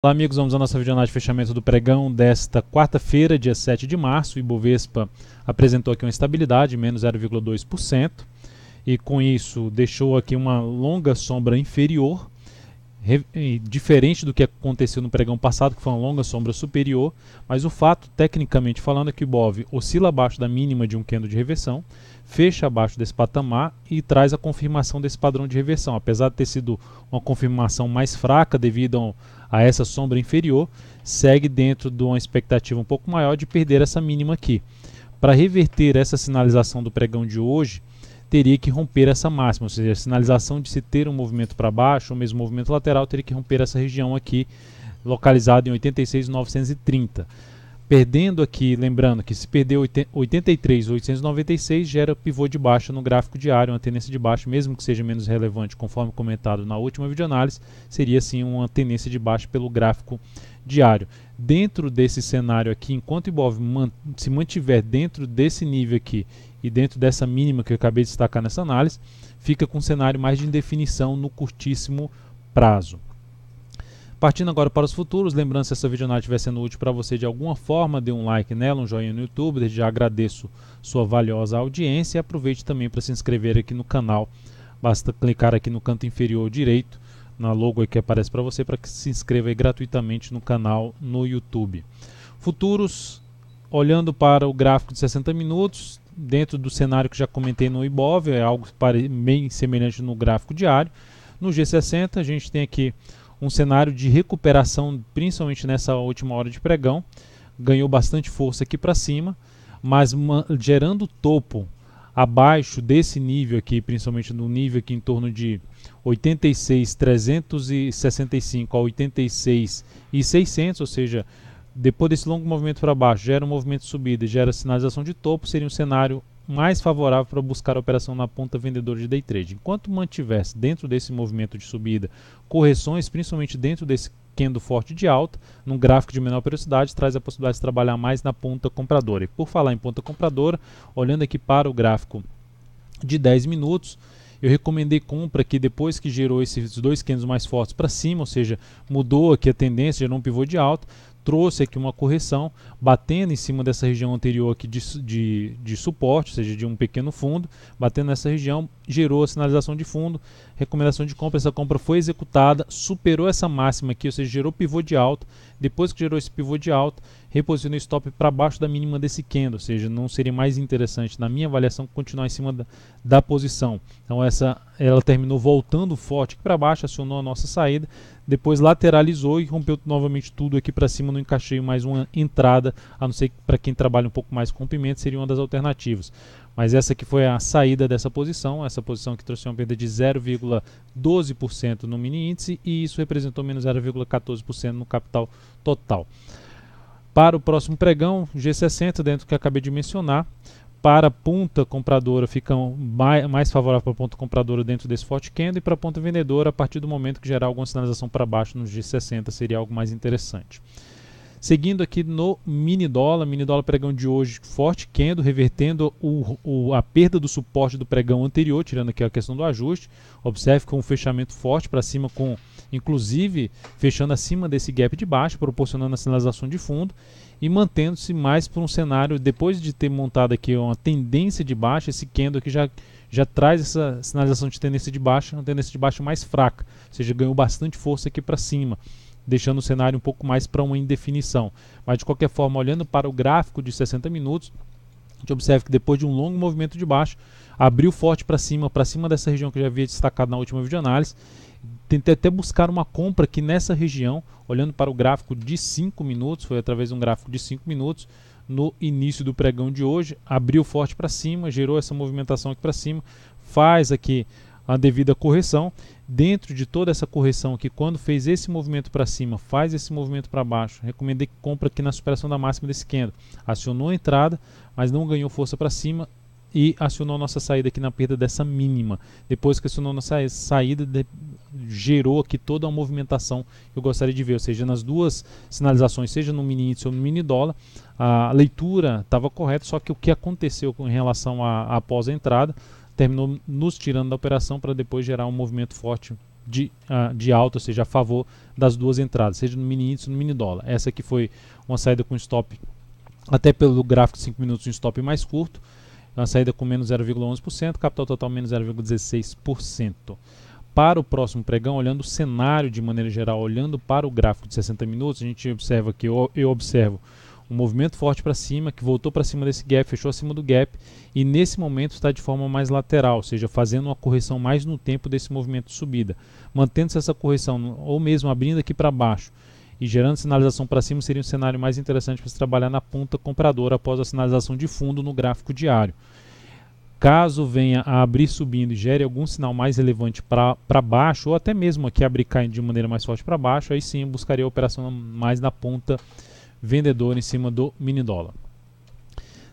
Olá amigos, vamos à nossa videoanálise de fechamento do pregão desta quarta-feira, dia 7 de março. O Ibovespa apresentou aqui uma estabilidade, menos 0,2%, e com isso deixou aqui uma longa sombra inferior, diferente do que aconteceu no pregão passado, que foi uma longa sombra superior, mas o fato, tecnicamente falando, é que o Ibov oscila abaixo da mínima de um candle de reversão, fecha abaixo desse patamar e traz a confirmação desse padrão de reversão. Apesar de ter sido uma confirmação mais fraca devido a essa sombra inferior, segue dentro de uma expectativa um pouco maior de perder essa mínima aqui. Para reverter essa sinalização do pregão de hoje, teria que romper essa máxima, ou seja, a sinalização de se ter um movimento para baixo ou mesmo um movimento lateral teria que romper essa região aqui, localizada em 86.930. Perdendo aqui, lembrando que se perder 83.896 gera pivô de baixa no gráfico diário, uma tendência de baixa, mesmo que seja menos relevante, conforme comentado na última videoanálise, seria sim uma tendência de baixa pelo gráfico diário. Dentro desse cenário aqui, enquanto o Ibov se mantiver dentro desse nível aqui e dentro dessa mínima que eu acabei de destacar nessa análise, fica com um cenário mais de indefinição no curtíssimo prazo. Partindo agora para os futuros, lembrando, se essa videoanálise estiver sendo útil para você de alguma forma, dê um like nela, um joinha no YouTube, desde já agradeço sua valiosa audiência e aproveite também para se inscrever aqui no canal. Basta clicar aqui no canto inferior direito, na logo que aparece para você, para que se inscreva aí gratuitamente no canal no YouTube. Futuros, olhando para o gráfico de 60 minutos, dentro do cenário que já comentei no Ibov, é algo bem semelhante no gráfico diário. No G60 a gente tem aqui um cenário de recuperação, principalmente nessa última hora de pregão, ganhou bastante força aqui para cima, mas gerando topo abaixo desse nível aqui, principalmente no nível aqui em torno de 86.365 a 86.600, ou seja, depois desse longo movimento para baixo, gera um movimento de subida e gera sinalização de topo, seria um cenário mais favorável para buscar a operação na ponta vendedora de day trade. Enquanto mantivesse dentro desse movimento de subida correções, principalmente dentro desse candle forte de alta, num gráfico de menor periodicidade, traz a possibilidade de trabalhar mais na ponta compradora. E por falar em ponta compradora, olhando aqui para o gráfico de 10 minutos, eu recomendei compra aqui depois que gerou esses dois candles mais fortes para cima, ou seja, mudou aqui a tendência, gerou um pivô de alta, trouxe aqui uma correção, batendo em cima dessa região anterior aqui de suporte, ou seja, de um pequeno fundo, batendo nessa região, gerou a sinalização de fundo, recomendação de compra, essa compra foi executada, superou essa máxima aqui, ou seja, gerou pivô de alta, depois que gerou esse pivô de alta, reposicionou o stop para baixo da mínima desse candle, ou seja, não seria mais interessante, na minha avaliação, continuar em cima da posição. Então ela terminou voltando forte aqui para baixo, acionou a nossa saída, depois lateralizou e rompeu novamente tudo aqui para cima, não encaixei mais uma entrada, a não ser que para quem trabalha um pouco mais com rompimento seria uma das alternativas. Mas essa aqui foi a saída dessa posição, essa posição que trouxe uma perda de 0,12% no mini índice e isso representou menos 0,14% no capital total. Para o próximo pregão, G60, dentro do que eu acabei de mencionar, para a ponta compradora fica mais favorável para a ponta compradora dentro desse forte candle e para a ponta vendedora, a partir do momento que gerar alguma sinalização para baixo no G60 seria algo mais interessante. Seguindo aqui no mini dólar pregão de hoje, forte candle, revertendo a perda do suporte do pregão anterior, tirando aqui a questão do ajuste. Observe com um fechamento forte para cima, inclusive fechando acima desse gap de baixo, proporcionando a sinalização de fundo e mantendo-se mais por um cenário, depois de ter montado aqui uma tendência de baixa, esse candle aqui já traz essa sinalização de tendência de baixa, uma tendência de baixa mais fraca, ou seja, ganhou bastante força aqui para cima, deixando o cenário um pouco mais para uma indefinição. Mas de qualquer forma, olhando para o gráfico de 60 minutos, a gente observa que depois de um longo movimento de baixo, abriu forte para cima dessa região que eu já havia destacado na última videoanálise. Tentei até buscar uma compra aqui nessa região, olhando para o gráfico de 5 minutos, foi através de um gráfico de 5 minutos, no início do pregão de hoje, abriu forte para cima, gerou essa movimentação aqui para cima, faz aqui a devida correção. Dentro de toda essa correção aqui, quando fez esse movimento para cima, faz esse movimento para baixo, recomendei que compra aqui na superação da máxima desse candle. Acionou a entrada, mas não ganhou força para cima e acionou a nossa saída aqui na perda dessa mínima. Depois que acionou a nossa saída, gerou aqui toda uma movimentação que eu gostaria de ver, ou seja, nas duas sinalizações, seja no mini índice ou no mini dólar, a leitura estava correta, só que o que aconteceu com relação após a entrada, terminou nos tirando da operação para depois gerar um movimento forte de alta, ou seja, a favor das duas entradas, seja no mini índice ou no mini dólar. Essa aqui foi uma saída com stop, até pelo gráfico de 5 minutos, um stop mais curto, uma saída com menos 0,11%, capital total menos 0,16%. Para o próximo pregão, olhando o cenário de maneira geral, olhando para o gráfico de 60 minutos, a gente observa que eu observo um movimento forte para cima, que voltou para cima desse gap, fechou acima do gap, e nesse momento está de forma mais lateral, ou seja, fazendo uma correção mais no tempo desse movimento de subida. Mantendo-se essa correção, ou mesmo abrindo aqui para baixo e gerando sinalização para cima, seria um cenário mais interessante para se trabalhar na ponta compradora após a sinalização de fundo no gráfico diário. Caso venha a abrir subindo e gere algum sinal mais relevante para baixo, ou até mesmo aqui abrir caindo de maneira mais forte para baixo, aí sim eu buscaria a operação mais na ponta vendedor em cima do mini dólar.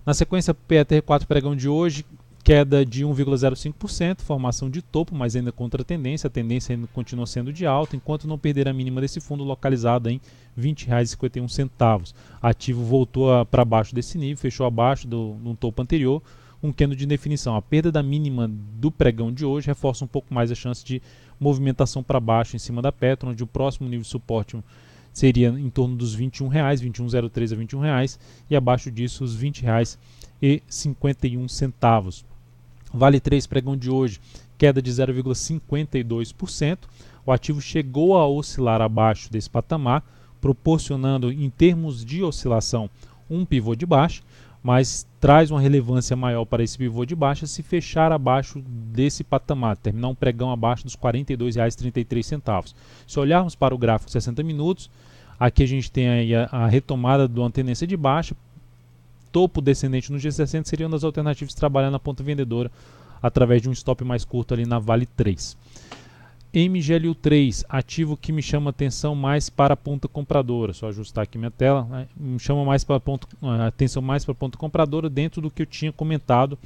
Na sequência, PETR4 pregão de hoje, queda de 1,05%, formação de topo, mas ainda contra a tendência ainda continua sendo de alta, enquanto não perder a mínima desse fundo localizada em R$ 20,51. Ativo voltou para baixo desse nível, fechou abaixo do topo anterior, um candle de definição. A perda da mínima do pregão de hoje reforça um pouco mais a chance de movimentação para baixo em cima da Petro, onde o próximo nível de suporte seria em torno dos R$ 21,00, 21,03 a R$ 21,00, e abaixo disso os R$ 20,51. Vale 3 pregão de hoje, queda de 0,52%. O ativo chegou a oscilar abaixo desse patamar, proporcionando em termos de oscilação um pivô de baixa, mas traz uma relevância maior para esse pivô de baixa se fechar abaixo desse patamar, terminar um pregão abaixo dos R$ 42,33. Se olharmos para o gráfico de 60 minutos, aqui a gente tem aí a retomada de uma tendência de baixa, topo descendente no G60 seria uma das alternativas de trabalhar na ponta vendedora através de um stop mais curto ali na Vale 3. MGLU3, ativo que me chama atenção mais para a ponta compradora. Só ajustar aqui minha tela, né? Me chama mais para atenção mais para a ponta compradora dentro do que eu tinha comentado,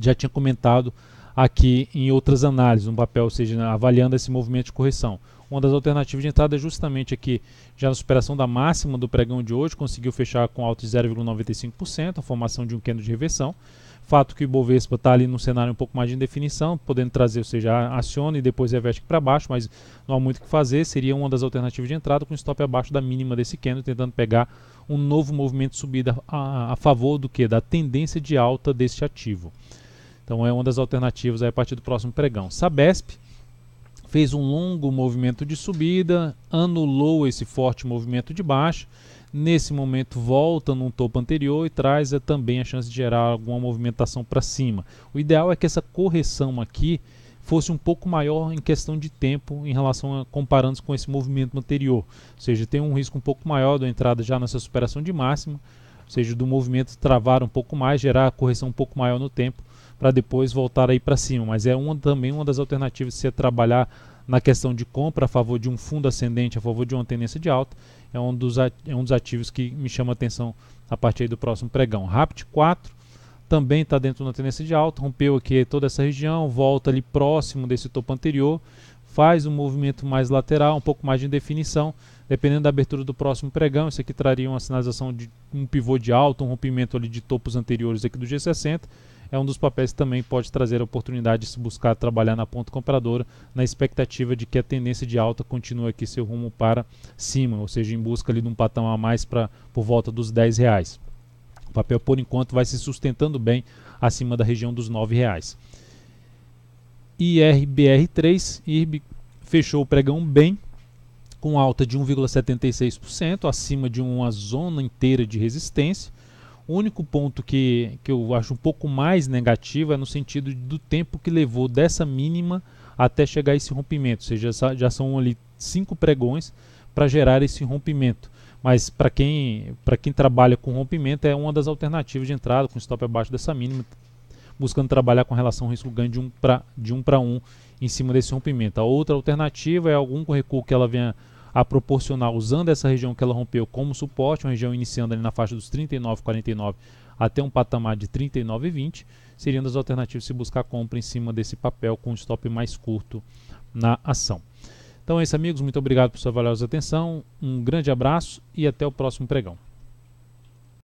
já tinha comentado aqui em outras análises, no papel, ou seja, avaliando esse movimento de correção. Uma das alternativas de entrada é justamente aqui, já na superação da máxima do pregão de hoje, conseguiu fechar com alta de 0,95%, a formação de um candle de reversão. Fato que o Bovespa está ali num cenário um pouco mais de indefinição, podendo trazer, ou seja, aciona e depois reveste para baixo, mas não há muito o que fazer, seria uma das alternativas de entrada com stop abaixo da mínima desse candle, tentando pegar um novo movimento de subida a favor do que? Da tendência de alta deste ativo. Então é uma das alternativas aí a partir do próximo pregão. Sabesp fez um longo movimento de subida, anulou esse forte movimento de baixa, nesse momento volta num topo anterior e traz também a chance de gerar alguma movimentação para cima. O ideal é que essa correção aqui fosse um pouco maior em questão de tempo em relação a comparando com esse movimento anterior, ou seja, tem um risco um pouco maior da entrada já nessa superação de máxima, ou seja, do movimento travar um pouco mais, gerar a correção um pouco maior no tempo, para depois voltar aí para cima, mas é também uma das alternativas se trabalhar na questão de compra a favor de um fundo ascendente, a favor de uma tendência de alta, é um dos ativos que me chama a atenção a partir aí do próximo pregão. Rapid 4 também está dentro de uma tendência de alta, rompeu aqui toda essa região, volta ali próximo desse topo anterior, faz um movimento mais lateral, um pouco mais de indefinição, dependendo da abertura do próximo pregão, isso aqui traria uma sinalização de um pivô de alta, um rompimento ali de topos anteriores aqui do G60, é um dos papéis que também pode trazer a oportunidade de se buscar trabalhar na ponta compradora, na expectativa de que a tendência de alta continue aqui seu rumo para cima, ou seja, em busca ali de um patamar a mais por volta dos R$10. O papel, por enquanto, vai se sustentando bem acima da região dos R$9. IRBR3, IRB fechou o pregão bem, com alta de 1,76%, acima de uma zona inteira de resistência. O único ponto que eu acho um pouco mais negativo é no sentido do tempo que levou dessa mínima até chegar a esse rompimento, ou seja, já são ali 5 pregões para gerar esse rompimento. Mas para quem trabalha com rompimento é uma das alternativas de entrada, com stop abaixo dessa mínima, buscando trabalhar com relação risco-ganho de 1 para 1 em cima desse rompimento. A outra alternativa é algum recuo que ela venha a proporcionar usando essa região que ela rompeu como suporte, uma região iniciando ali na faixa dos 39,49 até um patamar de 39,20, seriam das alternativas se buscar compra em cima desse papel com um stop mais curto na ação. Então é isso, amigos, muito obrigado por sua valiosa atenção, um grande abraço e até o próximo pregão.